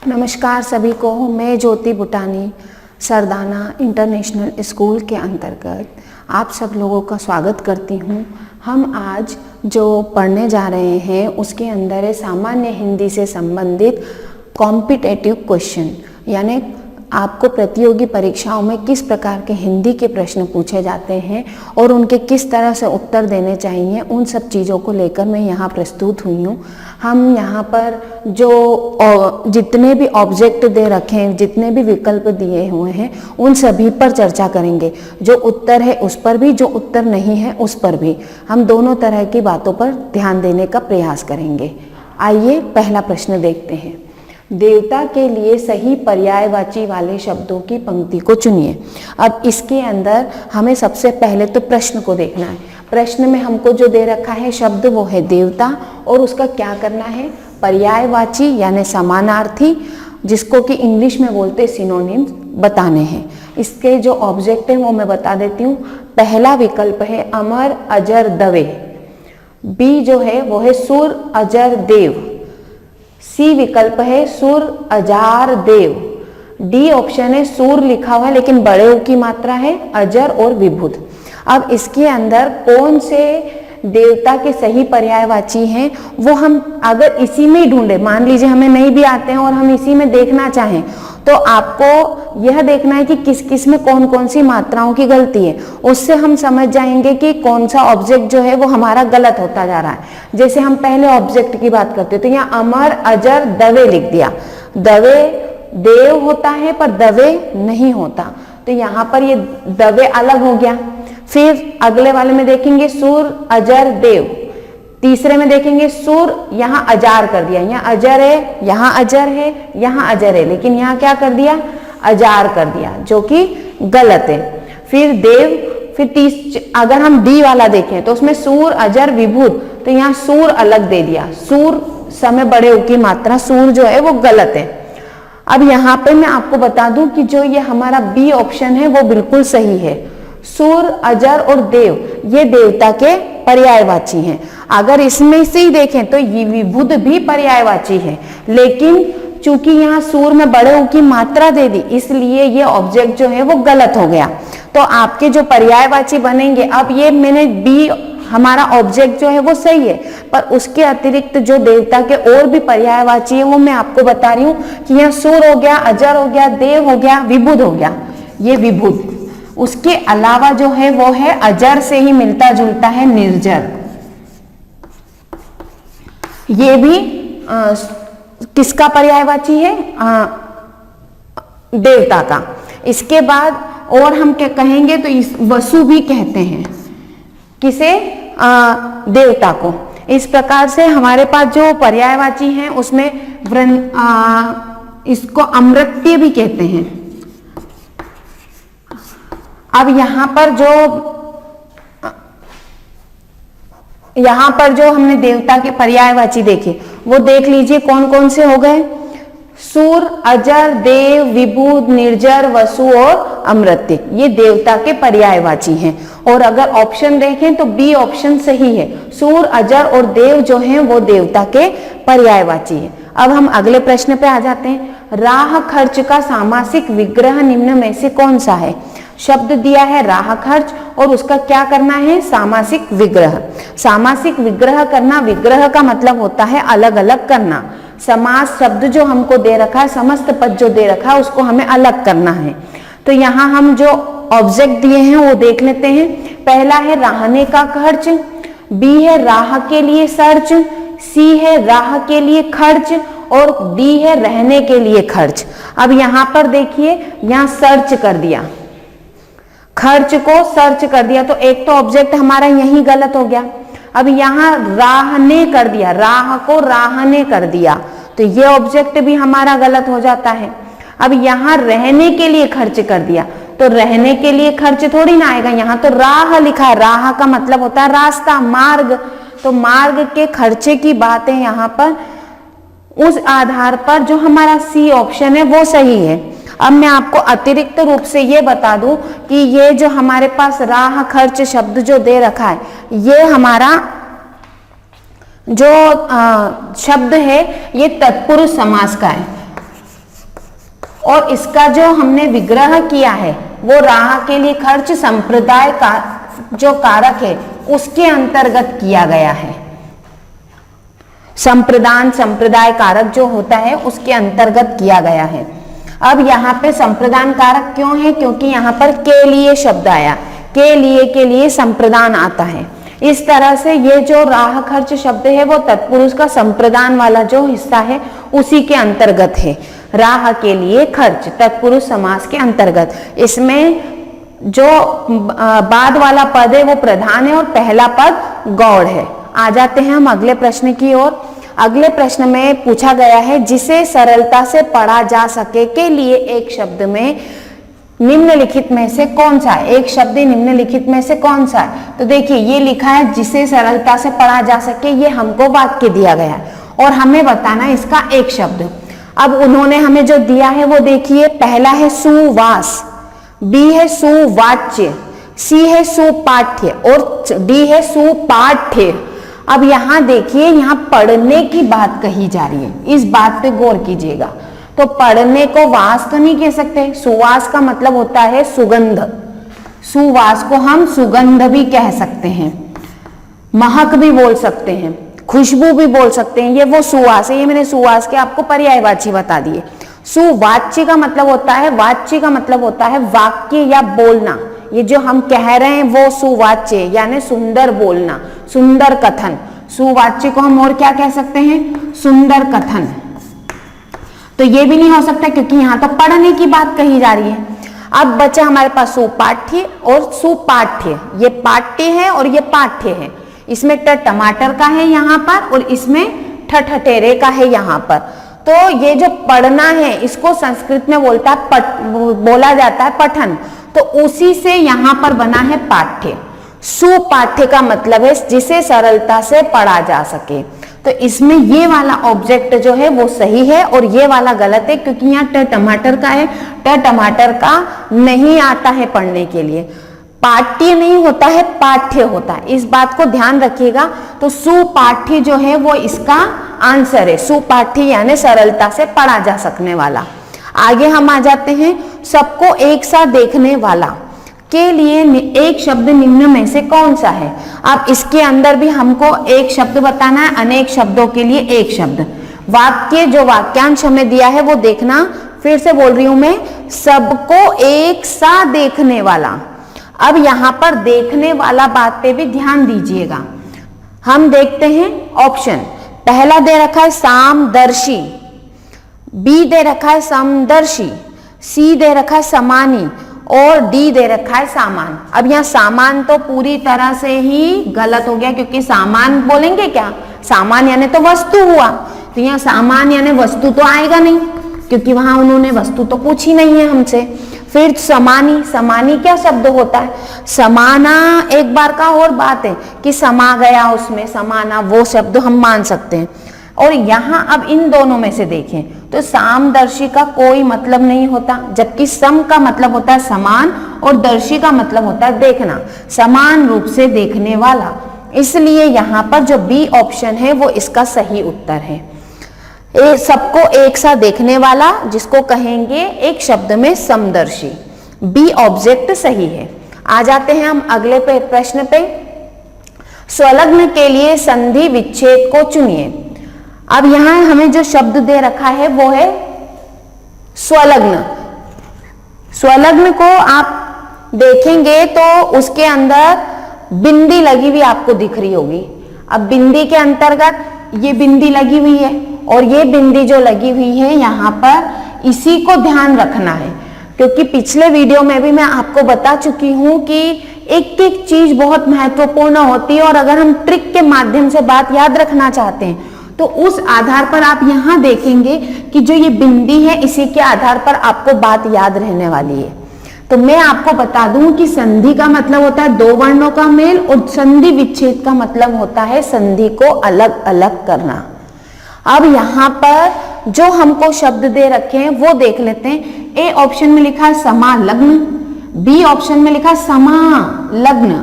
नमस्कार सभी को। मैं ज्योति बुटानी सरदाना इंटरनेशनल स्कूल के अंतर्गत आप सब लोगों का स्वागत करती हूँ। हम आज जो पढ़ने जा रहे हैं उसके अंदर है सामान्य हिंदी से संबंधित कॉम्पिटेटिव क्वेश्चन, यानी आपको प्रतियोगी परीक्षाओं में किस प्रकार के हिंदी के प्रश्न पूछे जाते हैं और उनके किस तरह से उत्तर देने चाहिए, उन सब चीज़ों को लेकर मैं यहाँ प्रस्तुत हुई हूँ। हम यहाँ पर जो जितने भी ऑब्जेक्ट दे रखे हैं, जितने भी विकल्प दिए हुए हैं, उन सभी पर चर्चा करेंगे। जो उत्तर है उस पर भी, जो उत्तर नहीं है उस पर भी। हम दोनों तरह की बातों पर ध्यान देने का प्रयास करेंगे। आइए पहला प्रश्न देखते हैं। देवता के लिए सही पर्यायवाची वाले शब्दों की पंक्ति को चुनिए। अब इसके अंदर हमें सबसे पहले तो प्रश्न को देखना है। प्रश्न में हमको जो दे रखा है शब्द वो है देवता, और उसका क्या करना है, पर्यायवाची यानी समानार्थी, जिसको कि इंग्लिश में बोलते सिनोनिम्स, बताने हैं। इसके जो ऑब्जेक्ट है वो मैं बता देती हूँ। पहला विकल्प है अमर अजर दवे, बी जो है वो है सुर अजर देव, सी विकल्प है सुर अजार देव, डी ऑप्शन है सूर लिखा हुआ है लेकिन बड़े ऊ की मात्रा है, अजर और विभुत। अब इसके अंदर कौन से देवता के सही पर्यायवाची हैं वो हम अगर इसी में ही ढूंढे, मान लीजिए हमें नहीं भी आते हैं और हम इसी में देखना चाहें, तो आपको यह देखना है कि किस किस में कौन कौन सी मात्राओं की गलती है। उससे हम समझ जाएंगे कि कौन सा ऑब्जेक्ट जो है वो हमारा गलत होता जा रहा है। जैसे हम पहले ऑब्जेक्ट की बात करते तो यहाँ अमर अजर दवे लिख दिया। दवे देव होता है पर दवे नहीं होता, तो यहाँ पर ये दवे अलग हो गया। फिर अगले वाले में देखेंगे सुर अजर देव, तीसरे में देखेंगे सुर, यहाँ अजार कर दिया। यहाँ अजर है, यहाँ अजर है, यहाँ अजर है, लेकिन यहाँ क्या कर दिया, अजार कर दिया, जो कि गलत है। फिर देव, फिर अगर हम डी वाला देखें तो उसमें सूर अजर विभुत, तो यहाँ सूर अलग दे दिया। सूर समय बड़े ऊ की मात्रा, सूर जो है वो गलत है। अब यहाँ पे मैं आपको बता दूं कि जो ये हमारा बी ऑप्शन है वो बिल्कुल सही है। सूर अजर और देव ये देवता के पर्यायवाची हैं। अगर इसमें से ही देखें तो ये विभुत भी पर्यायवाची है, लेकिन चूंकि यहाँ सूर में बड़े ऊ की मात्रा दे दी इसलिए ये ऑब्जेक्ट जो है वो गलत हो गया। तो आपके जो पर्यायवाची बनेंगे, अब ये मैंने बी हमारा ऑब्जेक्ट जो है वो सही है, पर उसके अतिरिक्त जो देवता के और भी पर्यायवाची है वो मैं आपको बता रही हूँ कि यहाँ सूर हो गया, अजर हो गया, देव हो गया, विभुत हो गया, ये विभुत। उसके अलावा जो है वो है अजर से ही मिलता जुलता है निर्जर, ये भी किसका पर्यायवाची है, देवता का। इसके बाद और हम क्या कहेंगे तो इस वसु भी कहते हैं, किसे, देवता को। इस प्रकार से हमारे पास जो पर्यायवाची हैं उसमें इसको अमृत्य भी कहते हैं। अब यहाँ पर जो हमने देवता के पर्यायवाची देखे वो देख लीजिए कौन कौन से हो गए, सूर अजर देव विभुत निर्जर वसु और अमृत्य, ये देवता के पर्यायवाची हैं। और अगर ऑप्शन देखें तो बी ऑप्शन सही है, सूर अजर और देव जो हैं वो देवता के पर्यायवाची हैं। अब हम अगले प्रश्न पे आ जाते हैं। राह खर्च का सामासिक विग्रह निम्न में से कौन सा है। शब्द दिया है राह खर्च और उसका क्या करना है, सामासिक विग्रह। सामासिक विग्रह करना, विग्रह का मतलब होता है अलग अलग करना। समास शब्द जो हमको दे रखा है, समस्त पद जो दे रखा है उसको हमें अलग करना है। तो यहाँ हम जो ऑब्जेक्ट दिए हैं वो देख लेते हैं। पहला है रहने का खर्च, बी है राह के लिए सर्च, सी है राह के लिए खर्च और डी है रहने के लिए खर्च। अब यहाँ पर देखिए, यहाँ सर्च कर दिया, खर्च को सर्च कर दिया, तो एक तो ऑब्जेक्ट हमारा यही गलत हो गया। अब यहाँ राहने कर दिया, राह को राहने कर दिया, तो ये ऑब्जेक्ट भी हमारा गलत हो जाता है। अब यहाँ रहने के लिए खर्च कर दिया, तो रहने के लिए खर्च थोड़ी ना आएगा, यहाँ तो राह लिखा है, राह का मतलब होता है रास्ता, मार्ग, तो मार्ग के खर्चे की बात है यहाँ पर। उस आधार पर जो हमारा सी ऑप्शन है वो सही है। अब मैं आपको अतिरिक्त रूप से ये बता दूं कि ये जो हमारे पास राह खर्च शब्द जो दे रखा है, ये हमारा जो शब्द है ये तत्पुरुष समास का है। और इसका जो हमने विग्रह किया है वो राह के लिए खर्च संप्रदाय का जो कारक है उसके अंतर्गत किया गया है। संप्रदाय कारक जो होता है उसके अंतर्गत किया गया है। अब यहाँ पे संप्रदान कारक क्यों है? क्योंकि यहाँ पर के लिए शब्द आया, के लिए संप्रदान आता है। इस तरह से ये जो राह खर्च शब्द है वो तत्पुरुष का संप्रदान वाला जो हिस्सा है उसी के अंतर्गत है। राह के लिए खर्च तत्पुरुष समास के अंतर्गत। इसमें जो बाद वाला पद है वो प्रधान है और पहला पद गौड़ है। आ जाते हैं हम अगले प्रश्न की ओर। अगले प्रश्न में पूछा गया है जिसे सरलता से पढ़ा जा सके के लिए एक शब्द में निम्नलिखित में से कौन सा है? एक शब्द निम्नलिखित में से कौन सा है? तो देखिए ये लिखा है जिसे सरलता से पढ़ा जा सके, ये हमको वाक्य दिया गया है और हमें बताना है इसका एक शब्द। अब उन्होंने हमें जो दिया है वो देखिए, पहला है सुवास, बी है सुवाच्य, सी है सुपाठ्य और डी है सुपाठ्य। अब यहाँ देखिए, यहाँ पढ़ने की बात कही जा रही है, इस बात पे गौर कीजिएगा। तो पढ़ने को वास तो नहीं कह सकते, सुवास का मतलब होता है सुगंध, सुवास को हम सुगंध भी कह सकते हैं, महक भी बोल सकते हैं, खुशबू भी बोल सकते हैं। ये वो सुवास है, ये मैंने सुवास के आपको पर्यायवाची बता दिए। सुवाच्य का मतलब होता है, वाच्य का मतलब होता है वाक्य या बोलना। ये जो हम कह रहे हैं वो सुवाच्य यानी सुंदर बोलना, सुंदर कथन। सुवाच्य को हम और क्या कह सकते हैं? सुंदर कथन। तो ये भी नहीं हो सकता क्योंकि यहाँ तो पढ़ने की बात कही जा रही है। अब बचा हमारे पास सुपाठ्य और सुपाठ्य। ये पाठ्य है और ये पाठ्य है। इसमें ट टमाटर का है यहाँ पर और इसमें ठ ठठेरे का है यहाँ पर। तो ये जो पढ़ना है इसको संस्कृत में बोला जाता है पठन, तो उसी से यहाँ पर बना है पाठ्य। सुपाठ्य का मतलब है जिसे सरलता से पढ़ा जा सके। तो इसमें ये वाला ऑब्जेक्ट जो है वो सही है और ये वाला गलत है क्योंकि यहाँ ट टमाटर का है, ट टमाटर का नहीं आता है पढ़ने के लिए। पाठ्य नहीं होता है, पाठ्य होता है, इस बात को ध्यान रखिएगा। तो सुपाठ्य जो है वो इसका आंसर है, सुपाठ्य यानी सरलता से पढ़ा जा सकने वाला। आगे हम आ जाते हैं, सबको एक साथ देखने वाला के लिए एक शब्द निम्न में से कौन सा है? अब इसके अंदर भी हमको एक शब्द बताना है, अनेक शब्दों के लिए एक शब्द। वाक्य जो वाक्यांश हमें दिया है वो देखना, फिर से बोल रही हूं मैं, सबको एक साथ देखने वाला। अब यहां पर देखने वाला बात पे भी ध्यान दीजिएगा। हम देखते हैं ऑप्शन, पहला दे रखा है सामदर्शी, बी दे रखा है समदर्शी, सी दे रखा है समानी और डी दे रखा है सामान। अब यहाँ सामान तो पूरी तरह से ही गलत हो गया क्योंकि सामान बोलेंगे क्या? सामान यानी तो वस्तु हुआ, तो यहाँ सामान यानी वस्तु तो आएगा नहीं क्योंकि वहां उन्होंने वस्तु तो पूछी नहीं है हमसे। फिर समानी, समानी क्या शब्द होता है? समाना एक बार का और बात है कि समा गया उसमें, समाना वो शब्द हम मान सकते हैं। और यहाँ अब इन दोनों में से देखें तो सामदर्शी का कोई मतलब नहीं होता, जबकि सम का मतलब होता है समान और दर्शी का मतलब होता है देखना, समान रूप से देखने वाला। इसलिए यहाँ पर जो बी ऑप्शन है वो इसका सही उत्तर है। सबको एक साथ देखने वाला जिसको कहेंगे एक शब्द में समदर्शी, बी ऑब्जेक्ट सही है। आ जाते हैं हम अगले प्रश्न पे, स्वलग्न के लिए संधि विच्छेद को चुनिए। अब यहां हमें जो शब्द दे रखा है वो है स्वलग्न। स्वलग्न को आप देखेंगे तो उसके अंदर बिंदी लगी हुई आपको दिख रही होगी। अब बिंदी के अंतर्गत ये बिंदी लगी हुई है और ये बिंदी जो लगी हुई है यहाँ पर, इसी को ध्यान रखना है क्योंकि पिछले वीडियो में भी मैं आपको बता चुकी हूँ कि एक एक चीज बहुत महत्वपूर्ण होती है और अगर हम ट्रिक के माध्यम से बात याद रखना चाहते हैं तो उस आधार पर आप यहाँ देखेंगे कि जो ये बिंदी है इसी के आधार पर आपको बात याद रहने वाली है। तो मैं आपको बता दूं कि संधि का मतलब होता है दो वर्णों का मेल और संधि विच्छेद का मतलब होता है संधि को अलग अलग करना। अब यहाँ पर जो हमको शब्द दे रखे हैं वो देख लेते हैं। ए ऑप्शन में लिखा है समालग्न, बी ऑप्शन में लिखा है समालग्न,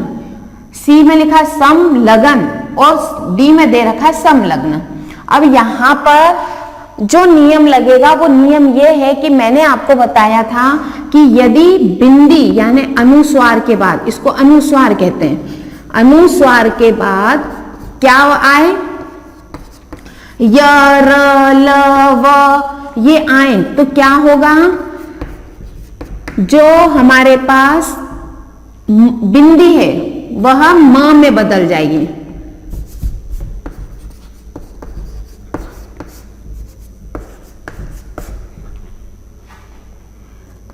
सी में लिखा है समलगन और डी में दे रखा है समलग्न। अब यहाँ पर जो नियम लगेगा वो नियम ये है कि मैंने आपको बताया था कि यदि बिंदी यानी अनुस्वार के बाद, इसको अनुस्वार कहते हैं, अनुस्वार के बाद क्या आए, य र ल व ये आए तो क्या होगा, जो हमारे पास बिंदी है वह म में बदल जाएगी।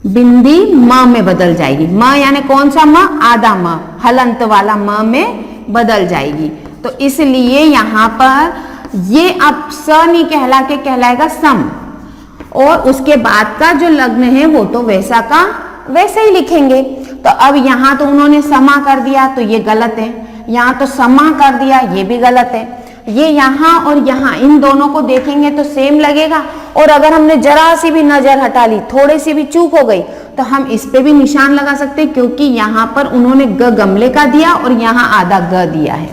बिंदी म में बदल जाएगी। म यानी कौन सा म, आधा म, हलंत वाला म में बदल जाएगी। तो इसलिए यहां पर ये अब स नहीं कहला के कहलाएगा सम, और उसके बाद का जो लग्न है वो तो वैसा का वैसे ही लिखेंगे। तो अब यहां तो उन्होंने समा कर दिया तो ये गलत है, यहां तो समा कर दिया ये भी गलत है। ये यहां और यहां इन दोनों को देखेंगे तो सेम लगेगा, और अगर हमने जरा सी भी नजर हटा ली, थोड़ी सी भी चूक हो गई तो हम इस पे भी निशान लगा सकते हैं, क्योंकि यहां पर उन्होंने ग गमले का दिया और यहां आधा ग दिया है,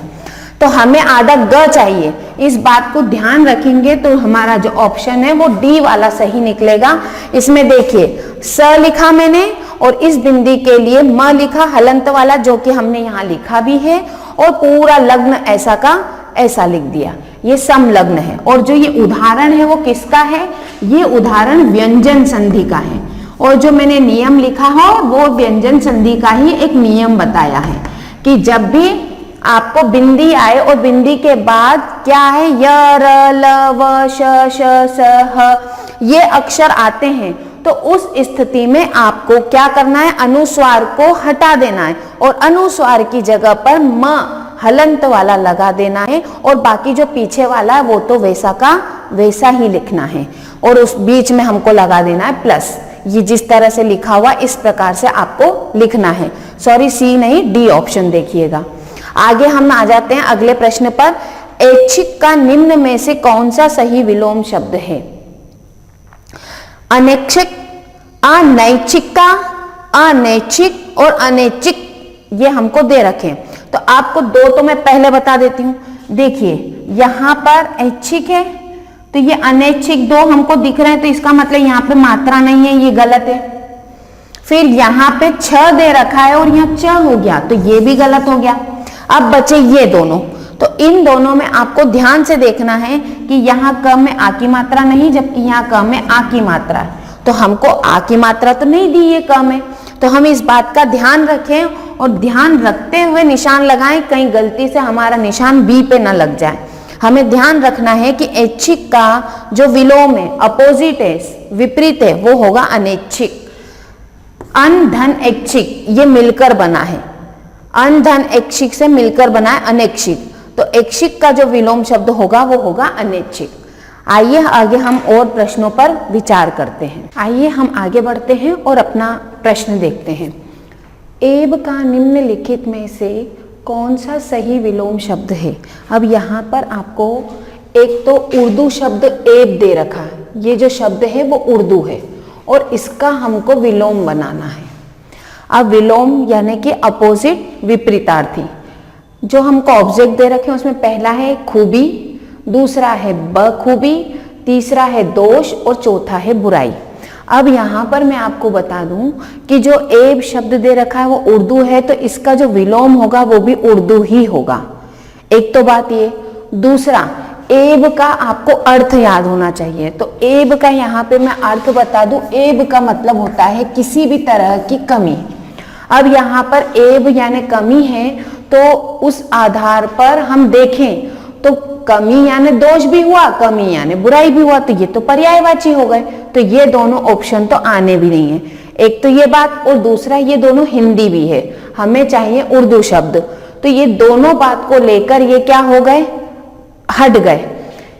तो हमें आधा ग चाहिए। इस बात को ध्यान रखेंगे तो हमारा जो ऑप्शन है वो डी वाला सही निकलेगा। इसमें देखिए स लिखा मैंने और इस बिंदी के लिए म लिखा हलंत वाला, जो कि हमने यहाँ लिखा भी है, और पूरा लग्न ऐसा का ऐसा लिख दिया, ये समलग्न है। और जो ये उदाहरण है वो किसका है, ये उदाहरण व्यंजन संधि का है, और जो मैंने नियम लिखा है वो व्यंजन संधि का ही एक नियम बताया है कि जब भी आपको बिंदी आए और बिंदी के बाद क्या है, य र ल व श श स ह ये अक्षर आते हैं, तो उस स्थिति में आपको क्या करना है, अनुस्वार को हटा देना है और अनुस्वार की जगह पर म हलंत वाला लगा देना है, और बाकी जो पीछे वाला है वो तो वैसा का वैसा ही लिखना है, और उस बीच में हमको लगा देना है प्लस। ये जिस तरह से लिखा हुआ इस प्रकार से आपको लिखना है। सॉरी सी नहीं, डी ऑप्शन देखिएगा। आगे हम आ जाते हैं अगले प्रश्न पर। ऐच्छिक का निम्न में से कौन सा सही विलोम शब्द है? अनैच्छिक, अनैच्छिक का, अनैच्छिक और अनैच्छिक ये हमको दे रखे। तो आपको दो तो मैं पहले बता देती हूं। देखिए यहां पर ऐच्छिक है तो ये अनैच्छिक दो हमको दिख रहे हैं, तो इसका मतलब यहाँ पे मात्रा नहीं है, ये गलत है। फिर यहाँ पे छ दे रखा है और यहाँ च हो गया, तो ये भी गलत हो गया। अब बचे ये दोनों, तो इन दोनों में आपको ध्यान से देखना है कि यहाँ क में आ की मात्रा नहीं, जबकि यहाँ क में आ की मात्रा है, तो हमको आ की मात्रा तो नहीं दी है क में। तो हम इस बात का ध्यान रखें और ध्यान रखते हुए निशान लगाएं, कहीं गलती से हमारा निशान बी पे ना लग जाए। हमें ध्यान रखना है कि ऐच्छिक का जो विलोम है, अपोजिट है, विपरीत है, वो होगा अनैच्छिक। अन धन ऐच्छिक ये मिलकर बना है, अन धन ऐच्छिक से मिलकर बना है अनैच्छिक, तो ऐच्छिक का जो विलोम शब्द होगा वो होगा अनैच्छिक। आइए आगे हम और प्रश्नों पर विचार करते हैं। आइए हम आगे बढ़ते हैं और अपना प्रश्न देखते हैं। एब का निम्नलिखित में से कौन सा सही विलोम शब्द है? अब यहाँ पर आपको एक तो उर्दू शब्द एब दे रखा है, ये जो शब्द है वो उर्दू है और इसका हमको विलोम बनाना है। अब विलोम यानी कि अपोजिट, विपरीतार्थी। जो हमको ऑब्जेक्ट दे रखे हैं उसमें पहला है खूबी, दूसरा है बखूबी, तीसरा है दोष और चौथा है बुराई। अब यहाँ पर मैं आपको बता दूं कि जो एब शब्द दे रखा है वो उर्दू है, तो इसका जो विलोम होगा वो भी उर्दू ही होगा। एक तो बात ये, दूसरा एब का आपको अर्थ याद होना चाहिए। तो एब का यहाँ पे मैं अर्थ बता दूं, एब का मतलब होता है किसी भी तरह की कमी। अब यहाँ पर एब यानी कमी है, तो उस आधार पर हम देखें तो कमी यानी दोष भी हुआ, कमी यानी बुराई भी हुआ, तो ये तो पर्यायवाची हो गए। तो ये दोनों ऑप्शन तो आने भी नहीं है। एक तो ये बात, और दूसरा ये दोनों हिंदी भी है, हमें चाहिए उर्दू शब्द। तो ये दोनों बात को लेकर ये क्या हो गए, हट गए।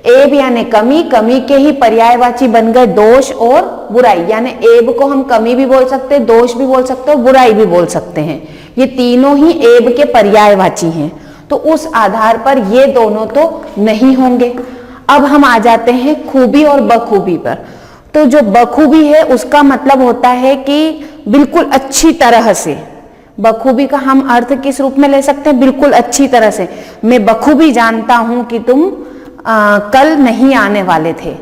एब यानी कमी, कमी के ही पर्यायवाची बन गए दोष और बुराई। यानी एब को हम कमी भी बोल सकते हैं, दोष भी बोल सकते हैं, बुराई भी बोल सकते हैं। ये तीनों ही एब के पर्यायवाची हैं, तो उस आधार पर ये दोनों तो नहीं होंगे। अब हम आ जाते हैं खूबी और बखूबी पर। तो जो बखूबी है उसका मतलब होता है कि बिल्कुल अच्छी तरह से। बखूबी का हम अर्थ किस रूप में ले सकते हैं, बिल्कुल अच्छी तरह से। मैं बखूबी जानता हूं कि तुम कल नहीं आने वाले थे,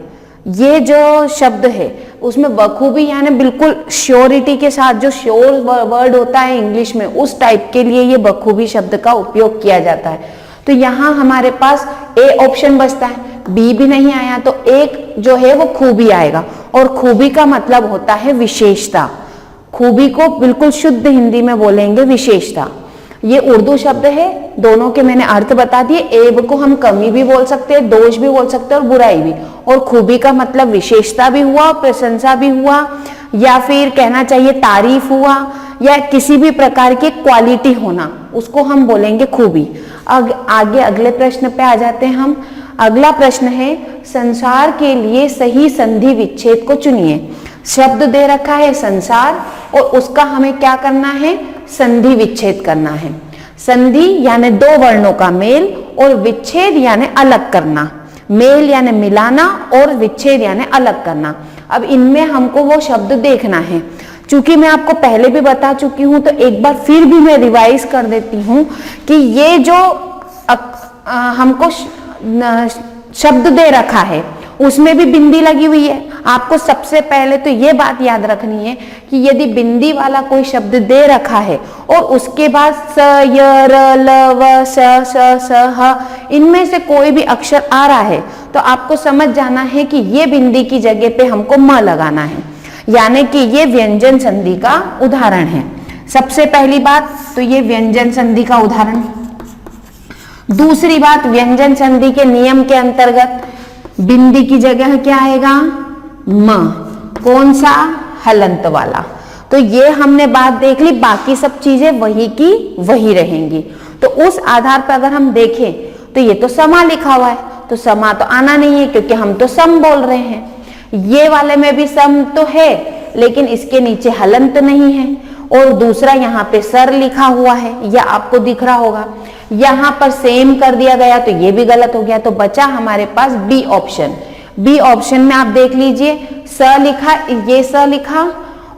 ये जो शब्द है उसमें बखूबी यानी बिल्कुल श्योरिटी के साथ, जो श्योर वर्ड होता है इंग्लिश में, उस टाइप के लिए ये बखूबी शब्द का उपयोग किया जाता है। तो यहाँ हमारे पास ए ऑप्शन बचता है, बी भी नहीं आया तो एक जो है वो खूबी आएगा, और खूबी का मतलब होता है विशेषता। खूबी को बिल्कुल शुद्ध हिंदी में बोलेंगे विशेषता। ये उर्दू शब्द है, दोनों के मैंने अर्थ बता दिए। ऐब को हम कमी भी बोल सकते हैं, दोष भी बोल सकते हैं और बुराई भी। और खूबी का मतलब विशेषता भी हुआ, प्रशंसा भी हुआ, या फिर कहना चाहिए तारीफ हुआ, या किसी भी प्रकार की क्वालिटी होना, उसको हम बोलेंगे खूबी। आगे अगले प्रश्न पे आ जाते हैं हम। अगला प्रश्न है, संसार के लिए सही संधि विच्छेद को चुनिए। शब्द दे रखा है संसार, और उसका हमें क्या करना है, संधि विच्छेद करना है। संधि यानी दो वर्णों का मेल, और विच्छेद यानी अलग करना। मेल यानी मिलाना, और विच्छेद यानी अलग करना। अब इनमें हमको वो शब्द देखना है। चूंकि मैं आपको पहले भी बता चुकी हूं, तो एक बार फिर भी मैं रिवाइज कर देती हूं कि ये जो हमको शब्द दे रखा है उसमें भी बिंदी लगी हुई है। आपको सबसे पहले तो ये बात याद रखनी है कि यदि बिंदी वाला कोई शब्द दे रखा है और उसके बाद स, य, र, ल, व, स, ह, इनमें से कोई भी अक्षर आ रहा है तो आपको समझ जाना है कि ये बिंदी की जगह पे हमको म लगाना है, यानी कि ये व्यंजन संधि का उदाहरण है। सबसे पहली बात तो ये व्यंजन संधि का उदाहरण। दूसरी बात, व्यंजन संधि के नियम के अंतर्गत बिंदी की जगह क्या आएगा, म। कौन सा, हलंत वाला। तो ये हमने बात देख ली, बाकी सब चीजें वही की वही रहेंगी। तो उस आधार पर अगर हम देखें तो ये तो समा लिखा हुआ है, तो समा तो आना नहीं है क्योंकि हम तो सम बोल रहे हैं। ये वाले में भी सम तो है, लेकिन इसके नीचे हलंत नहीं है। और दूसरा यहाँ पे सर लिखा हुआ है, यह आपको दिख रहा होगा। यहाँ पर सेम कर दिया गया तो ये भी गलत हो गया। तो बचा हमारे पास बी ऑप्शन। बी ऑप्शन में आप देख लीजिए, स लिखा, ये स लिखा,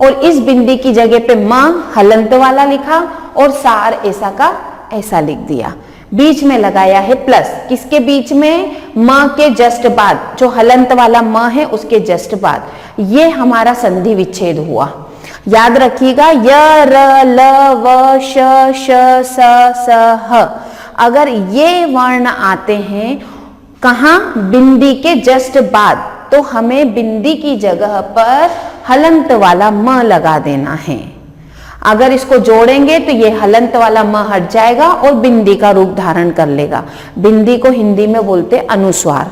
और इस बिंदी की जगह पे म हलंत वाला लिखा, और सार ऐसा का ऐसा लिख दिया। बीच में लगाया है प्लस, किसके बीच में, म के जस्ट बाद, जो हलंत वाला म है उसके जस्ट बाद। ये हमारा संधि विच्छेद हुआ। याद रखिएगा, य, र, ल, व, श, स, ह। अगर ये वर्ण आते हैं कहाँ, बिंदी के जस्ट बाद, तो हमें बिंदी की जगह पर हलंत वाला म लगा देना है। अगर इसको जोड़ेंगे तो ये हलंत वाला म हट जाएगा और बिंदी का रूप धारण कर लेगा। बिंदी को हिंदी में बोलते अनुस्वार।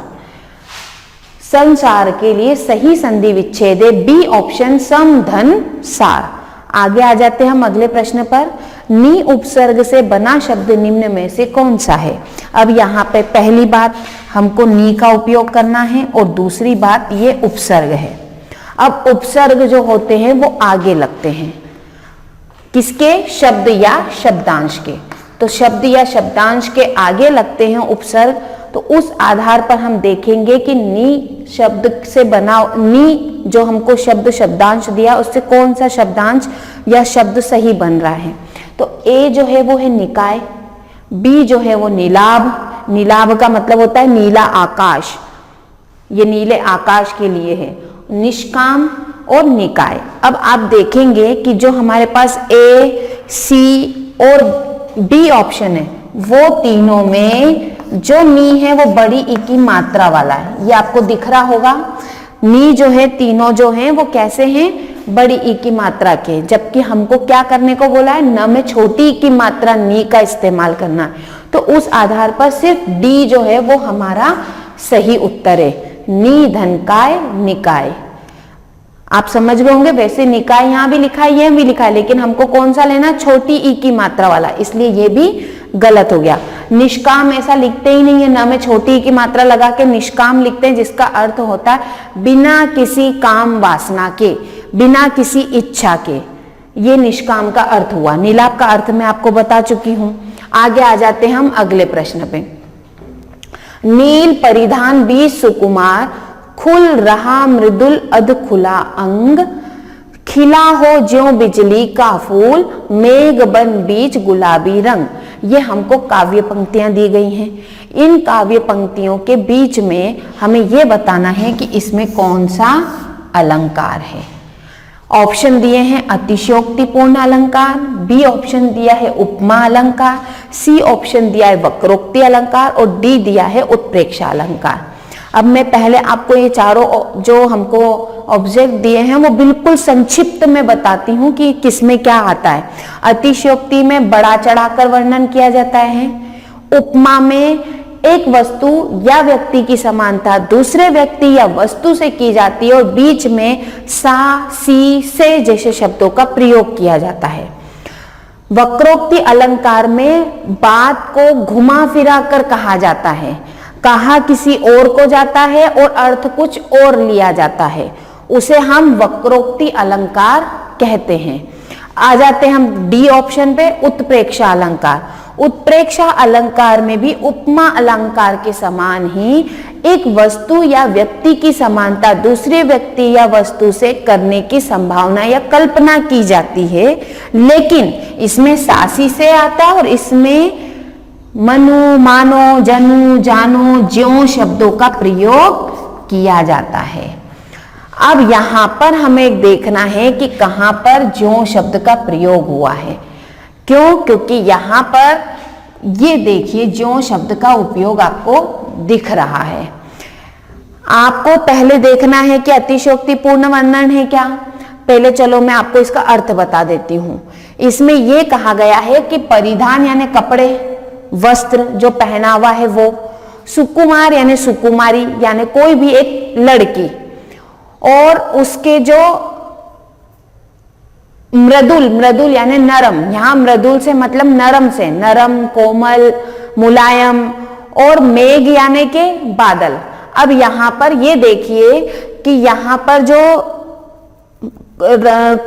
संसार के लिए सही संधि विच्छेद है बी ऑप्शन, सम धन सार। आगे आ जाते हैं हम अगले प्रश्न पर। नी उपसर्ग से बना शब्द निम्न में से कौन सा है। अब यहाँ पे पहली बात हमको नी का उपयोग करना है, और दूसरी बात ये उपसर्ग है। अब उपसर्ग जो होते हैं वो आगे लगते हैं, किसके, शब्द या शब्दांश के। तो शब्द या शब्दांश के आगे लगते हैं उपसर्ग। तो उस आधार पर हम देखेंगे कि नी शब्द से बना, नी जो हमको शब्द शब्दांश दिया उससे कौन सा शब्दांश या शब्द सही बन रहा है। तो ए जो है वो है निकाय, बी जो है वो नीलाभ। नीलाभ का मतलब होता है नीला आकाश, ये नीले आकाश के लिए है। निष्काम और निकाय। अब आप देखेंगे कि जो हमारे पास ए, सी और डी ऑप्शन है, वो तीनों में जो नी है वो बड़ी ई की मात्रा वाला है। ये आपको दिख रहा होगा। नी जो है, तीनों जो हैं वो कैसे हैं, बड़ी ई की मात्रा के। जबकि हमको क्या करने को बोला है, न में छोटी ई की मात्रा नी का इस्तेमाल करना है। तो उस आधार पर सिर्फ डी जो है वो हमारा सही उत्तर है। नी धनकाय निकाय। आप समझ गए होंगे। वैसे निकाय यहाँ भी लिखा है, यह भी लिखा है, लेकिन हमको कौन सा लेना, छोटी ई की मात्रा वाला, इसलिए ये भी गलत हो गया। निष्काम ऐसा लिखते ही नहीं है, न में छोटी ई की मात्रा लगा के निष्काम लिखते हैं, जिसका अर्थ होता है बिना किसी काम वासना के, बिना किसी इच्छा के। ये निष्काम का अर्थ हुआ। नीलाभ का अर्थ मैं आपको बता चुकी हूं। आगे आ जाते हैं हम अगले प्रश्न पे। नील परिधान बीज सुकुमार, खुल रहा मृदुल अध खुला अंग, खिला हो ज्यों बिजली का फूल, मेघ बन बीच गुलाबी रंग। ये हमको काव्य पंक्तियां दी गई हैं। इन काव्य पंक्तियों के बीच में हमें ये बताना है कि इसमें कौन सा अलंकार है। ऑप्शन दिए हैं अतिशयोक्तिपूर्ण अलंकार, बी ऑप्शन दिया है उपमा अलंकार, सी ऑप्शन दिया है वक्रोक्ति अलंकार और डी दिया है उत्प्रेक्षा अलंकार। अब मैं पहले आपको ये चारों जो हमको ऑब्जेक्ट दिए हैं वो बिल्कुल संक्षिप्त में बताती हूँ कि किसमें क्या आता है। अतिशयोक्ति में बड़ा चढ़ाकर वर्णन किया जाता है। उपमा में एक वस्तु या व्यक्ति की समानता दूसरे व्यक्ति या वस्तु से की जाती है और बीच में सा, सी, से जैसे शब्दों का प्रयोग किया जाता है। वक्रोक्ति अलंकार में बात को घुमा फिरा कर कहा जाता है, कहा किसी और को जाता है और अर्थ कुछ और लिया जाता है, उसे हम वक्रोक्ति अलंकार कहते हैं। आ जाते हैं हम डी ऑप्शन पे, उत्प्रेक्षा अलंकार। उत्प्रेक्षा अलंकार में भी उपमा अलंकार के समान ही एक वस्तु या व्यक्ति की समानता दूसरे व्यक्ति या वस्तु से करने की संभावना या कल्पना की जाती है, लेकिन इसमें सासी से आता है और इसमें मनु, मानो, जनु, जानो, ज्यों शब्दों का प्रयोग किया जाता है। अब यहां पर हमें देखना है कि कहां पर ज्यों शब्द का प्रयोग हुआ है। क्यों? क्योंकि यहां पर ये देखिए ज्यों शब्द का उपयोग आपको दिख रहा है। आपको पहले देखना है कि अतिशयोक्तिपूर्ण वर्णन है क्या। पहले चलो मैं आपको इसका अर्थ बता देती हूं। इसमें यह कहा गया है कि परिधान यानी कपड़े, वस्त्र जो पहनावा है वो, सुकुमार यानी सुकुमारी यानी कोई भी एक लड़की, और उसके जो मृदुल, मृदुल यानी नरम, यहां मृदुल से मतलब नरम से, नरम, कोमल, मुलायम, और मेघ यानी के बादल। अब यहां पर ये देखिए कि यहां पर जो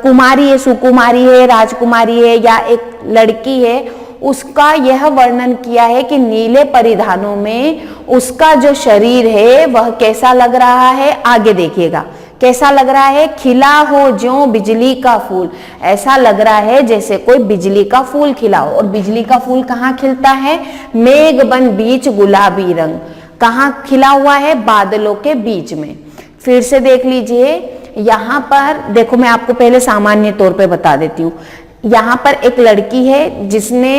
कुमारी है, सुकुमारी है, राजकुमारी है या एक लड़की है, उसका यह वर्णन किया है कि नीले परिधानों में उसका जो शरीर है वह कैसा लग रहा है। आगे देखिएगा कैसा लग रहा है, खिला हो ज्यों बिजली का फूल। ऐसा लग रहा है जैसे कोई बिजली का फूल खिला हो। और बिजली का फूल कहाँ खिलता है? मेघ बन बीच गुलाबी रंग। कहाँ खिला हुआ है? बादलों के बीच में। फिर से देख लीजिए, यहाँ पर देखो, मैं आपको पहले सामान्य तौर पे बता देती हूँ। यहाँ पर एक लड़की है जिसने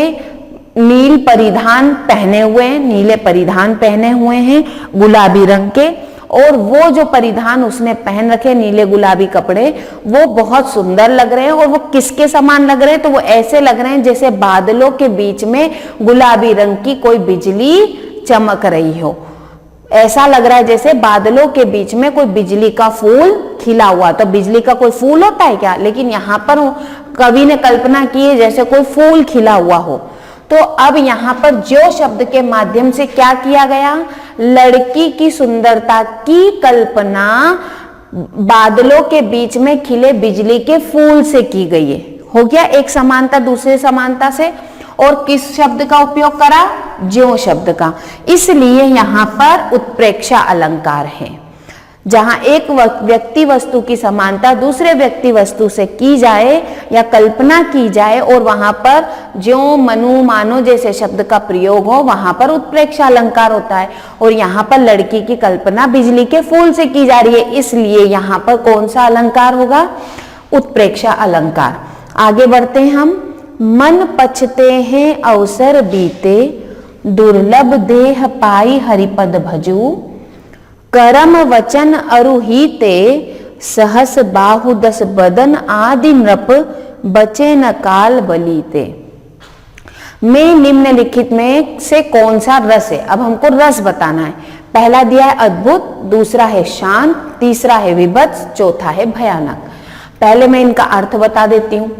नील परिधान पहने हुए हैं, नीले परिधान पहने हुए हैं गुलाबी रंग के, और वो जो परिधान उसने पहन रखे नीले गुलाबी कपड़े वो बहुत सुंदर लग रहे हैं। और वो किसके समान लग रहे हैं? तो वो ऐसे लग रहे हैं जैसे बादलों के बीच में गुलाबी रंग की कोई बिजली चमक रही हो। ऐसा लग रहा है जैसे बादलों के बीच में कोई बिजली का फूल खिला हुआ। तो बिजली का कोई फूल होता है क्या? लेकिन यहाँ पर कवि ने कल्पना की है जैसे कोई फूल खिला हुआ हो। तो अब यहाँ पर जो शब्द के माध्यम से क्या किया गया, लड़की की सुंदरता की कल्पना बादलों के बीच में खिले बिजली के फूल से की गई है। हो गया एक समानता दूसरे समानता से। और किस शब्द का उपयोग करा? ज्यों शब्द का। इसलिए यहाँ पर उत्प्रेक्षा अलंकार है। जहां एक व्यक्ति वस्तु की समानता दूसरे व्यक्ति वस्तु से की जाए या कल्पना की जाए और वहां पर ज्यों, मनु, मानो जैसे शब्द का प्रयोग हो, वहां पर उत्प्रेक्षा अलंकार होता है। और यहाँ पर लड़की की कल्पना बिजली के फूल से की जा रही है, इसलिए यहाँ पर कौन सा अलंकार होगा? उत्प्रेक्षा अलंकार। आगे बढ़ते हैं हम। मन पछते हैं अवसर बीते, दुर्लभ देह पाई हरिपद भजू, करम वचन अरुहीते, सहस बाहु दस बदन आदि नृप, बचे न काल बलीते। में निम्नलिखित में से कौन सा रस है? अब हमको रस बताना है। पहला दिया है अद्भुत, दूसरा है शांत, तीसरा है विभत्स, चौथा है भयानक। पहले मैं इनका अर्थ बता देती हूँ।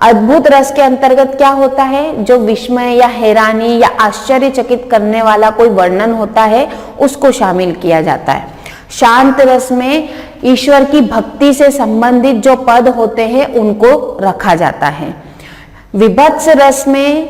अद्भुत रस के अंतर्गत क्या होता है? जो विस्मय या हैरानी या आश्चर्यचकित करने वाला कोई वर्णन होता है उसको शामिल किया जाता है। शांत रस में ईश्वर की भक्ति से संबंधित जो पद होते हैं उनको रखा जाता है। विभत्स रस में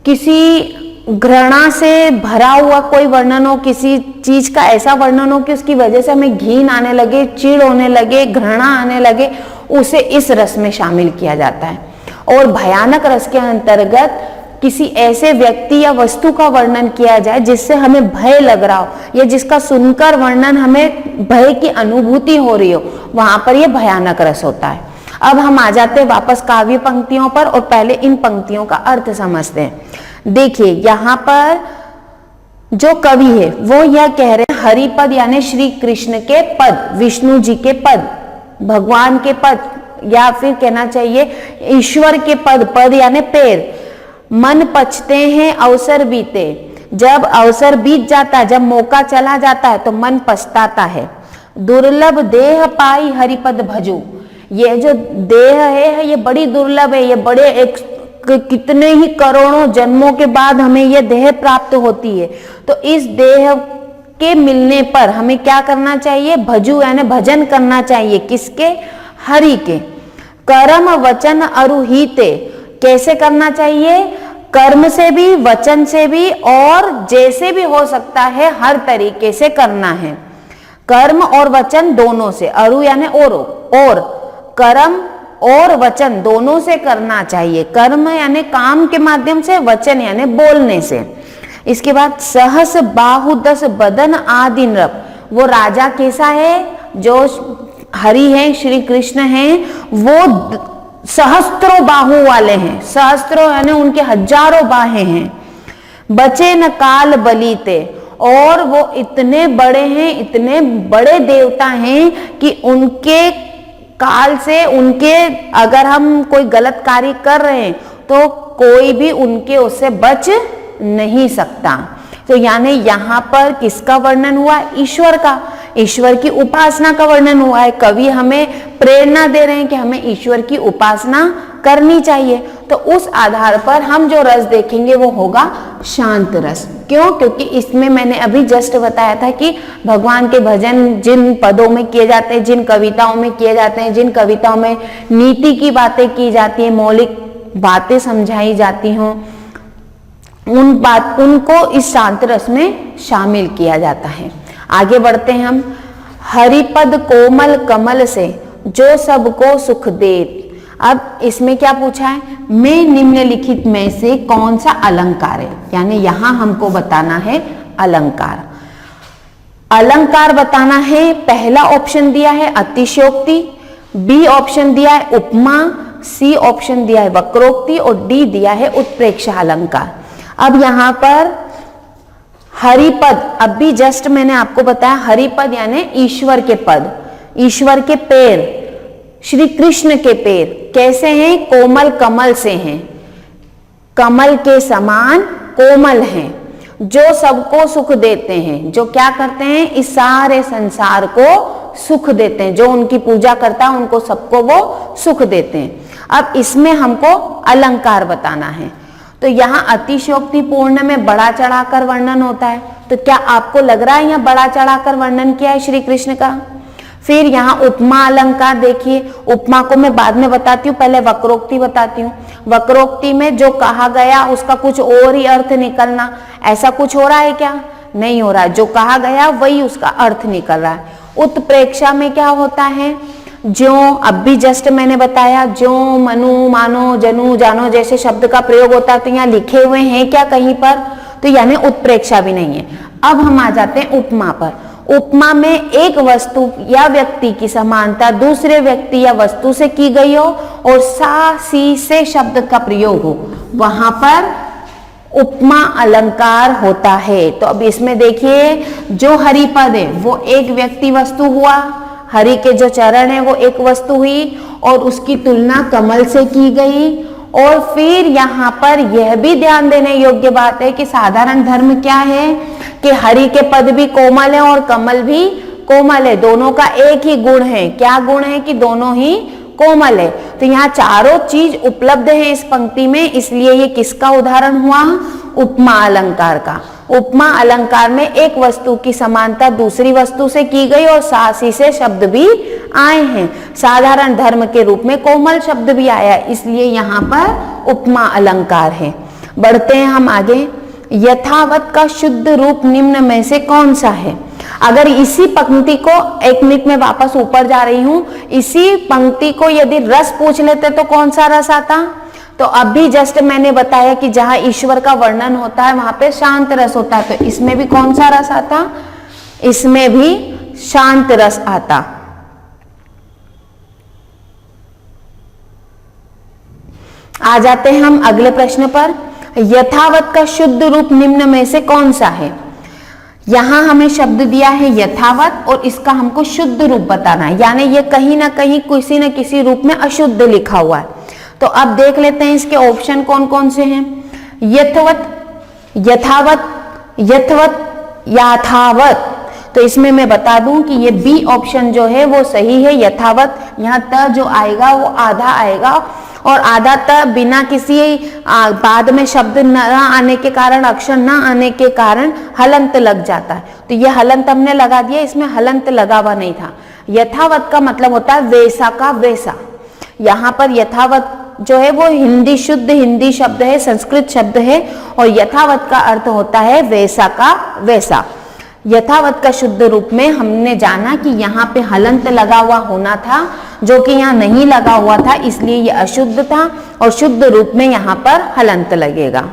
किसी घृणा से भरा हुआ कोई वर्णन हो, किसी चीज का ऐसा वर्णन हो कि उसकी वजह से हमें घिन आने लगे, चिढ़ होने लगे, घृणा आने लगे, उसे इस रस में शामिल किया जाता है। और भयानक रस के अंतर्गत किसी ऐसे व्यक्ति या वस्तु का वर्णन किया जाए जिससे हमें भय लग रहा हो या जिसका सुनकर वर्णन हमें भय की अनुभूति हो रही हो, वहां पर यह भयानक रस होता है। अब हम आ जाते हैं वापस काव्य पंक्तियों पर और पहले इन पंक्तियों का अर्थ समझते हैं। देखिए यहाँ पर जो कवि है वो यह कह रहे हैं हरिपद यानी श्री कृष्ण के पद, विष्णु जी के पद, भगवान के पद, या फिर कहना चाहिए ईश्वर के पद, पद यानी पैर। मन पछते हैं अवसर बीते, जब अवसर बीत जाता है, जब मौका चला जाता है तो मन पछताता है। दुर्लभ देह पाई हरिपद भजू, ये जो देह है ये बड़ी दुर्लभ है, ये बड़े एक कितने ही करोड़ों जन्मों के बाद हमें यह देह प्राप्त होती है। तो इस देह के मिलने पर हमें क्या करना चाहिए? भजू यानी भजन करना चाहिए। किसके? हरि के। कर्म वचन अरुहिते, कैसे करना चाहिए? कर्म से भी, वचन से भी, और जैसे भी हो सकता है हर तरीके से करना है। कर्म और वचन दोनों से, अरु यानी और कर्म और वचन दोनों से करना चाहिए। कर्म यानी काम के माध्यम से, वचन यानी बोलने से। इसके बाद सहस बाहुदस बदन आदि नृप, वो राजा कैसा है? जो हरि है, श्री कृष्ण हैं, वो सहस्त्रों बाहु वाले हैं। सहस्त्रों यानी उनके हजारों बाहें हैं। बचे न काल बलीते, और वो इतने बड़े हैं, इतने बड़े देवता हैं कि उनके काल से, उनके अगर हम कोई गलत कार्य कर रहे हैं तो कोई भी उनके उससे बच नहीं सकता। तो यानी यहाँ पर किसका वर्णन हुआ? ईश्वर का, ईश्वर की उपासना का वर्णन हुआ है। कवि हमें प्रेरणा दे रहे हैं कि हमें ईश्वर की उपासना करनी चाहिए। तो उस आधार पर हम जो रस देखेंगे वो होगा शांत रस। क्यों? क्योंकि इसमें मैंने अभी जस्ट बताया था कि भगवान के भजन जिन पदों में किए जाते हैं, जिन कविताओं में किए जाते हैं, जिन कविताओं में नीति की बातें की जाती है, मौलिक बातें समझाई जाती हों, उनको इस शांत रस में शामिल किया जाता है। आगे बढ़ते हैं हम। हरिपद कोमल कमल से जो सबको सुख दे। अब इसमें क्या पूछा है? मैं निम्नलिखित में से कौन सा अलंकार है? यानी यहां हमको बताना है अलंकार। अलंकार बताना है। पहला ऑप्शन दिया है अतिशयोक्ति, बी ऑप्शन दिया है उपमा, सी ऑप्शन दिया है वक्रोक्ति और डी दिया है उत्प्रेक्षा अलंकार। अब यहां पर हरिपद, अभी जस्ट मैंने आपको बताया हरिपद यानी ईश्वर के पद, ईश्वर के पैर, श्री कृष्ण के पैर कैसे हैं? कोमल कमल से हैं, कमल के समान कोमल हैं, जो सबको सुख देते हैं। जो क्या करते हैं? इस सारे संसार को सुख देते हैं। जो उनकी पूजा करता है उनको सबको वो सुख देते हैं। अब इसमें हमको अलंकार बताना है। तो यहाँ अतिशयोक्ति पूर्ण में बड़ा चढ़ाकर वर्णन होता है। तो क्या आपको लग रहा है यहाँ बड़ा चढ़ाकर वर्णन किया है श्री कृष्ण का? फिर यहाँ उपमा अलंकार देखिए। उपमा को मैं बाद में बताती हूँ, पहले वक्रोक्ति बताती हूँ। वक्रोक्ति में जो कहा गया उसका कुछ और ही अर्थ निकलना, ऐसा कुछ हो रहा है क्या? नहीं हो रहा है। जो कहा गया वही उसका अर्थ निकल रहा है। उत्प्रेक्षा में क्या होता है? जो अब भी जस्ट मैंने बताया, जो मनु मानो जनु जानो जैसे शब्द का प्रयोग होता है, तो यहाँ लिखे हुए हैं क्या कहीं पर? तो यानी उत्प्रेक्षा भी नहीं है। अब हम आ जाते हैं उपमा पर। उपमा में एक वस्तु या व्यक्ति की समानता दूसरे व्यक्ति या वस्तु से की गई हो और सा सी से शब्द का प्रयोग हो, वहां पर उपमा अलंकार होता है। तो अब इसमें देखिए, जो हरिपद है वो एक व्यक्ति वस्तु हुआ, हरि के जो चरण है वो एक वस्तु हुई और उसकी तुलना कमल से की गई। और फिर यहाँ पर यह भी ध्यान देने योग्य बात है कि साधारण धर्म क्या है कि हरि के पद भी कोमल है और कमल भी कोमल है। दोनों का एक ही गुण है। क्या गुण है? कि दोनों ही कोमल है। तो यहाँ चारों चीज उपलब्ध है इस पंक्ति में, इसलिए ये किसका उदाहरण हुआ? उपमा अलंकार का। उपमा अलंकार में एक वस्तु की समानता दूसरी वस्तु से की गई और सासी से शब्द भी आए हैं। साधारण धर्म के रूप में कोमल शब्द भी आया, इसलिए यहाँ पर उपमा अलंकार है। बढ़ते हैं हम आगे। यथावत का शुद्ध रूप निम्न में से कौन सा है? अगर इसी पंक्ति को, एक मिनट में वापस ऊपर जा रही हूं, इसी पंक्ति को यदि रस पूछ लेते तो कौन सा रस आता? तो अब भी जस्ट मैंने बताया कि जहां ईश्वर का वर्णन होता है वहां पे शांत रस होता है, तो इसमें भी कौन सा रस आता? इसमें भी शांत रस आता। आ जाते हैं हम अगले प्रश्न पर। यथावत का शुद्ध रूप निम्न में से कौन सा है? यहां हमें शब्द दिया है यथावत और इसका हमको शुद्ध रूप बताना है, यानी ये कहीं ना कहीं किसी न किसी रूप में अशुद्ध लिखा हुआ है। तो अब देख लेते हैं इसके ऑप्शन कौन कौन से हैं। यथवत, यथावत, यथवत, याथावत। तो इसमें मैं बता दूं कि ये बी ऑप्शन जो है वो सही है, यथावत। यहाँ त जो आएगा वो आधा आएगा और आधा त बिना किसी बाद में शब्द न आने के कारण, अक्षर न आने के कारण हलंत लग जाता है। तो ये हलंत हमने लगा दिया, इसमें हलंत लगा हुआ नहीं था। यथावत का मतलब होता है वैसा का वैसा। यहाँ पर यथावत जो है वो हिंदी, शुद्ध हिंदी शब्द है, संस्कृत शब्द है और यथावत का अर्थ होता है वैसा का वैसा। यथावत का शुद्ध रूप में हमने जाना कि यहाँ पे हलंत लगा हुआ होना था, जो कि यहाँ नहीं लगा हुआ था, इसलिए ये अशुद्ध था और शुद्ध रूप में यहाँ पर हलंत लगेगा।